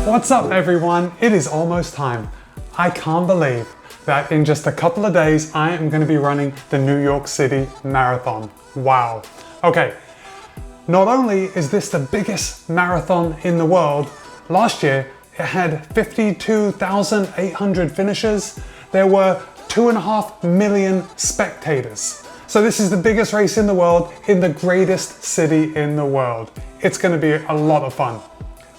What's up everyone? It is almost time. I can't believe that in just a couple of days I am going to be running the New York City Marathon. Wow. Okay, not only is this the biggest marathon in the world, last year it had 52,800 finishers. There were 2.5 million spectators. So this is the biggest race in the world in the greatest city in the world. It's going to be a lot of fun.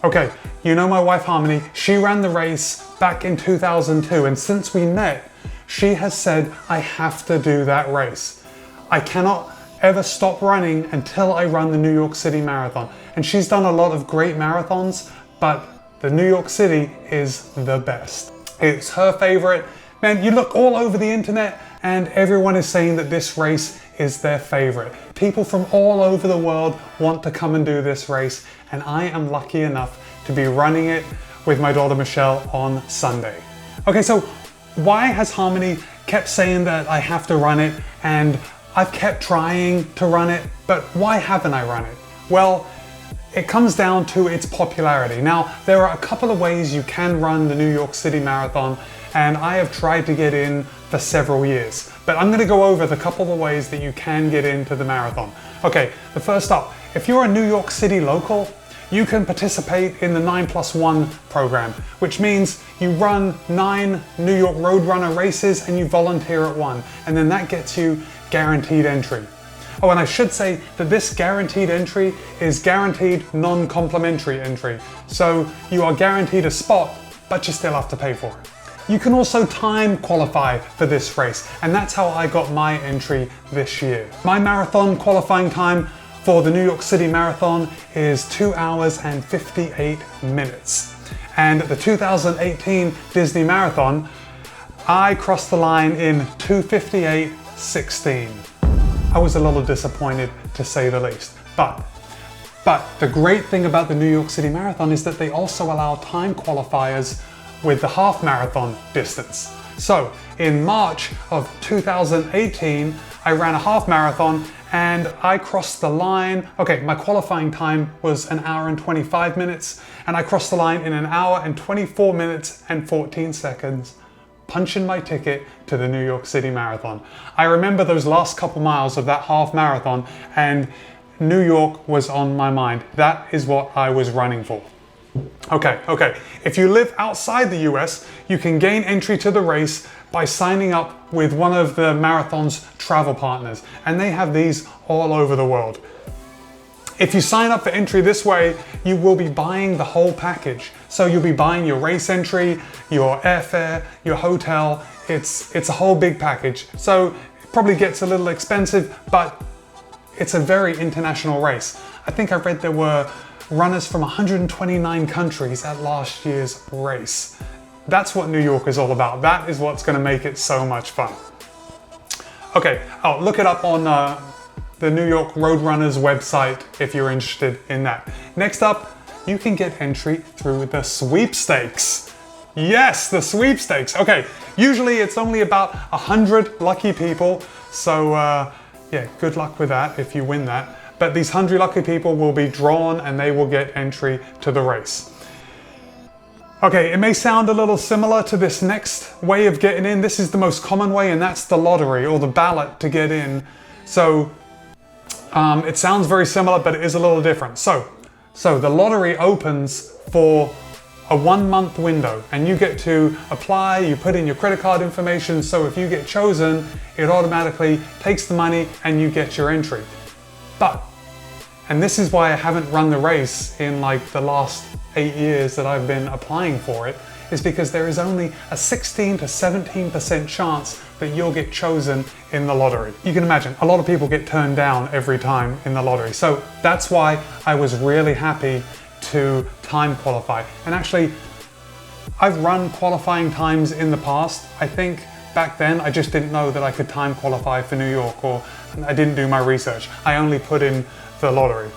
Okay, you know my wife Harmony, she ran the race back in 2002, and since we met, she has said I have to do that race. I cannot ever stop running until I run the New York City Marathon. And she's done a lot of great marathons, but the New York City is the best. It's her favorite. Man, you look all over the internet and everyone is saying that this race is their favorite. People from all over the world want to come and do this race, and I am lucky enough to be running it with my daughter Michelle on Sunday. Okay, so why has Harmony kept saying that I have to run it, and I've kept trying to run it, but why haven't I run it? Well, it comes down to its popularity. Now, there are a couple of ways you can run the New York City Marathon, and I have tried to get in for several years. But I'm gonna go over the couple of ways that you can get into the marathon. Okay, the first up, if you're a New York City local, you can participate in the 9+1 program, which means you run 9 New York Roadrunner races and you volunteer at one, and then that gets you guaranteed entry. Oh, and I should say that this guaranteed entry is guaranteed non-complimentary entry. So you are guaranteed a spot, but you still have to pay for it. You can also time qualify for this race, and that's how I got my entry this year. My marathon qualifying time for the New York City Marathon is 2 hours and 58 minutes. And at the 2018 Disney Marathon, I crossed the line in 2:58:16. I was a little disappointed, to say the least. But the great thing about the New York City Marathon is that they also allow time qualifiers with the half marathon distance. So in March of 2018, I ran a half marathon and I crossed the line. Okay, my qualifying time was 1 hour and 25 minutes, and I crossed the line in 1 hour and 24 minutes and 14 seconds, punching my ticket to the New York City Marathon. I remember those last couple miles of that half marathon, and New York was on my mind. That is what I was running for. Okay. If you live outside the US, you can gain entry to the race by signing up with one of the marathon's travel partners, and they have these all over the world. If you sign up for entry this way, you will be buying the whole package. So you'll be buying your race entry, your airfare, your hotel. It's a whole big package. So it probably gets a little expensive, but it's a very international race. I think I read there were runners from 129 countries at last year's race. That's what New York is all about. That is what's going to make it so much fun. Okay, I'll look it up on the New York Roadrunners website if you're interested in that. Next up, you can get entry through the Sweepstakes. Yes, the Sweepstakes. Okay, usually it's only about 100 lucky people, so yeah, good luck with that if you win that. But these 100 lucky people will be drawn and they will get entry to the race. Okay, it may sound a little similar to this next way of getting in. This is the most common way, and that's the lottery or the ballot to get in. So it sounds very similar, but it is a little different. So the lottery opens for a 1-month window, and you get to apply, you put in your credit card information. So if you get chosen, it automatically takes the money and you get your entry. But, and this is why I haven't run the race in like the last 8 years that I've been applying for it, is because there is only a 16 to 17% chance that you'll get chosen in the lottery. You can imagine, a lot of people get turned down every time in the lottery. So that's why I was really happy to time qualify. And actually, I've run qualifying times in the past. I think back then I just didn't know that I could time qualify for New York, or I didn't do my research. I only put in the lottery.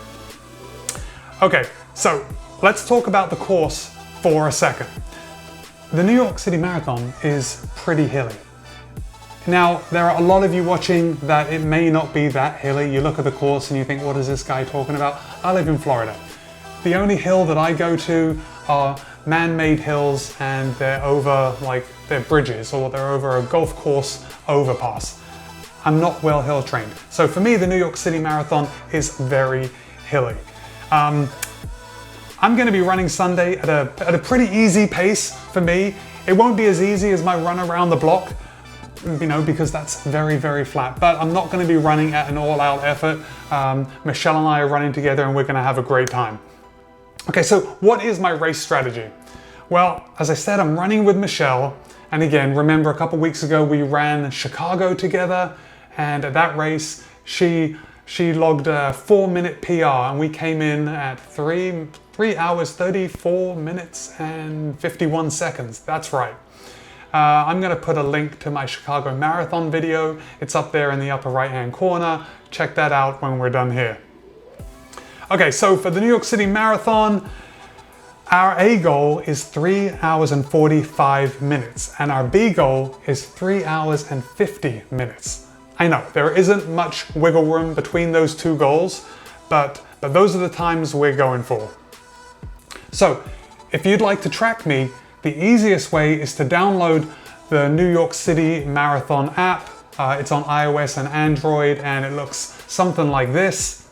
Okay, so let's talk about the course for a second. The New York City Marathon is pretty hilly. Now, there are a lot of you watching that it may not be that hilly. You look at the course and you think, what is this guy talking about? I live in Florida. The only hill that I go to are man-made hills and they're over like they're bridges or they're over a golf course overpass. I'm not well hill trained. So for me, the New York City Marathon is very hilly. I'm going to be running Sunday at a pretty easy pace for me. It won't be as easy as my run around the block, you know, because that's very, very flat. But I'm not going to be running at an all-out effort. Michelle and I are running together and we're going to have a great time. Okay, so what is my race strategy? Well, as I said, I'm running with Michelle. And again, remember a couple weeks ago we ran Chicago together, and at that race she logged a 4-minute PR and we came in at 3 hours 34 minutes and 51 seconds. That's right. I'm going to put a link to my Chicago Marathon video. It's up there in the upper right hand corner. Check that out when we're done here. Okay, so for the New York City Marathon, our A goal is 3 hours and 45 minutes and our B goal is 3 hours and 50 minutes. I know there isn't much wiggle room between those two goals, but those are the times we're going for. So if you'd like to track me, the easiest way is to download the New York City Marathon app. It's on iOS and Android and it looks something like this.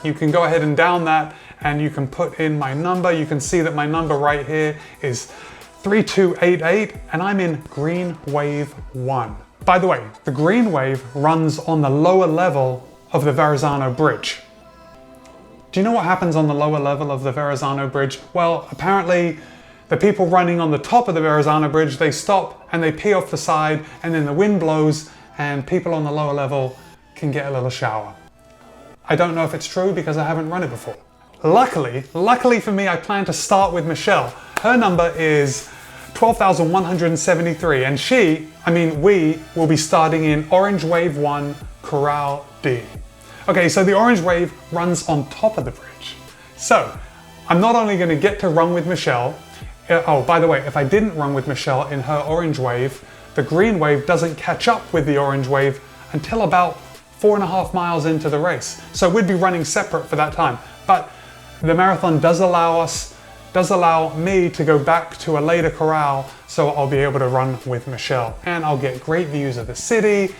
You can go ahead and download that and you can put in my number. You can see that my number right here is 3288 and I'm in Green Wave 1. By the way, the green wave runs on the lower level of the Verrazano Bridge. Do you know what happens on the lower level of the Verrazano Bridge? Well, apparently the people running on the top of the Verrazano Bridge, they stop and they pee off the side and then the wind blows and people on the lower level can get a little shower. I don't know if it's true because I haven't run it before. Luckily for me, I plan to start with Michelle. Her number is 12,173 and we will be starting in Orange Wave 1, Corral D. Okay, so the Orange Wave runs on top of the bridge. So I'm not only going to get to run with Michelle, oh, by the way, if I didn't run with Michelle in her Orange Wave, the Green Wave doesn't catch up with the Orange Wave until about 4.5 miles into the race. So we'd be running separate for that time. But the marathon does allow me to go back to a later corral, so I'll be able to run with Michelle and I'll get great views of the city.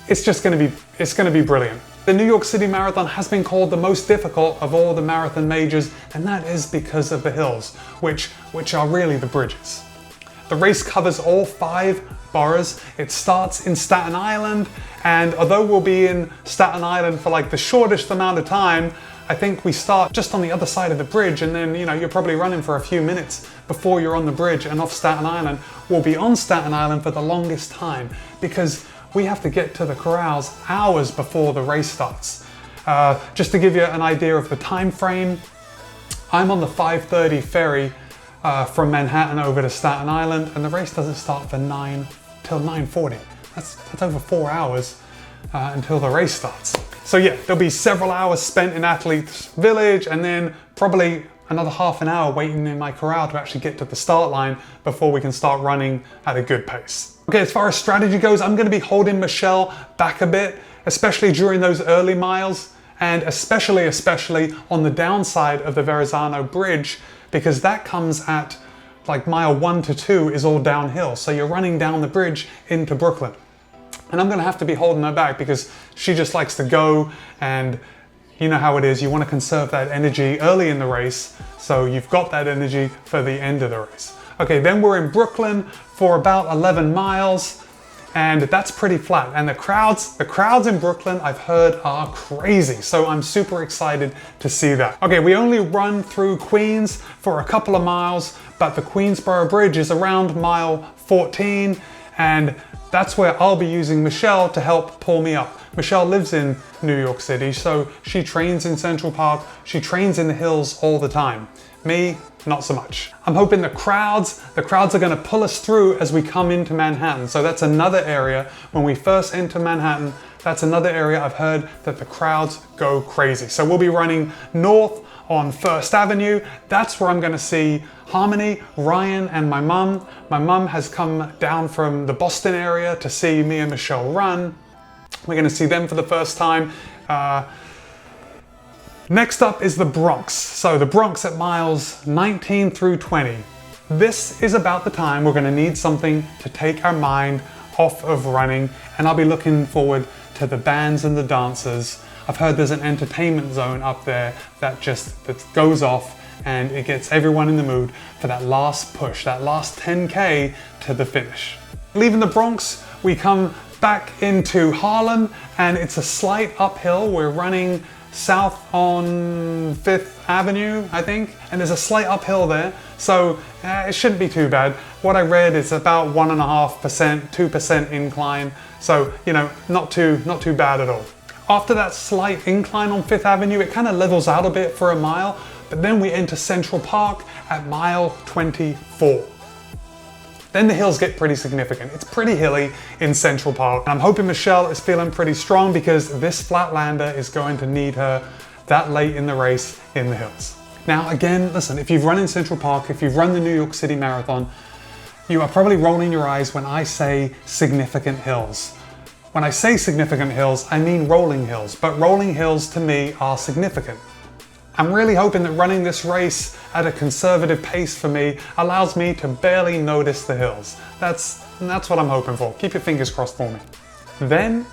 It's going to be brilliant. The New York City Marathon has been called the most difficult of all the marathon majors, and that is because of the hills, which are really the bridges. The race covers all 5 boroughs. It starts in Staten Island, and although we'll be in Staten Island for like the shortest amount of time, I think we start just on the other side of the bridge, and then you're probably running for a few minutes before you're on the bridge and off Staten Island. We'll be on Staten Island for the longest time because we have to get to the corrals hours before the race starts. Just to give you an idea of the time frame, I'm on the 5:30 ferry from Manhattan over to Staten Island, and the race doesn't start for 9:40. That's over 4 hours until the race starts. So yeah, there'll be several hours spent in Athletes Village and then probably another half an hour waiting in my corral to actually get to the start line before we can start running at a good pace. Okay, as far as strategy goes, I'm going to be holding Michelle back a bit, especially during those early miles and especially on the downside of the Verrazano Bridge, because that comes at like mile 1 to 2 is all downhill. So you're running down the bridge into Brooklyn. And I'm going to have to be holding her back because she just likes to go, and you know how it is. You want to conserve that energy early in the race, so you've got that energy for the end of the race. Okay, then we're in Brooklyn for about 11 miles, and that's pretty flat. And the crowds in Brooklyn, I've heard, are crazy. So I'm super excited to see that. Okay, we only run through Queens for a couple of miles, but the Queensboro Bridge is around mile 14, and that's where I'll be using Michelle to help pull me up. Michelle lives in New York City, so she trains in Central Park. She trains in the hills all the time. Me, not so much. I'm hoping the crowds are gonna pull us through as we come into Manhattan. So that's another area, when we first enter Manhattan, that's another area I've heard that the crowds go crazy. So we'll be running north on First Avenue. That's where I'm gonna see Harmony, Ryan, and my mum. My mum has come down from the Boston area to see me and Michelle run. We're gonna see them for the first time. Next up is the Bronx. So the Bronx at miles 19 through 20. This is about the time we're going to need something to take our mind off of running, and I'll be looking forward to the bands and the dancers. I've heard there's an entertainment zone up there that goes off and it gets everyone in the mood for that last push, that last 10K to the finish. Leaving the Bronx, we come back into Harlem and it's a slight uphill. We're running south on 5th Avenue, I think, and there's a slight uphill there, so it shouldn't be too bad. What I read is about 1.5%, 2% incline, so you know, not too bad at all. After that slight incline on 5th Avenue, it kind of levels out a bit for a mile, but then we enter Central Park at mile 24. Then the hills get pretty significant. It's pretty hilly in Central Park. And I'm hoping Michelle is feeling pretty strong because this Flatlander is going to need her that late in the race in the hills. Now again, listen, if you've run in Central Park, if you've run the New York City Marathon, you are probably rolling your eyes when I say significant hills. When I say significant hills, I mean rolling hills, but rolling hills to me are significant. I'm really hoping that running this race at a conservative pace for me allows me to barely notice the hills. That's what I'm hoping for. Keep your fingers crossed for me. Then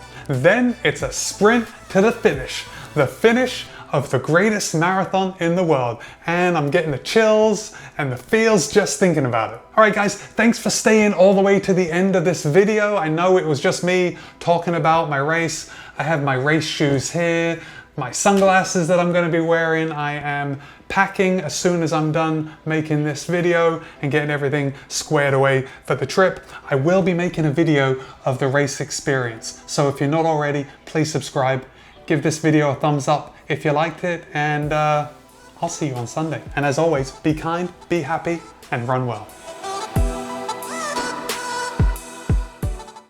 it's a sprint to the finish of the greatest marathon in the world. And I'm getting the chills and the feels just thinking about it. All right guys, thanks for staying all the way to the end of this video. I know it was just me talking about my race. I have my race shoes here, my sunglasses that I'm going to be wearing. I am packing as soon as I'm done making this video and getting everything squared away for the trip. I will be making a video of the race experience. So if you're not already, please subscribe. Give this video a thumbs up if you liked it, and I'll see you on Sunday. And as always, be kind, be happy, and run well.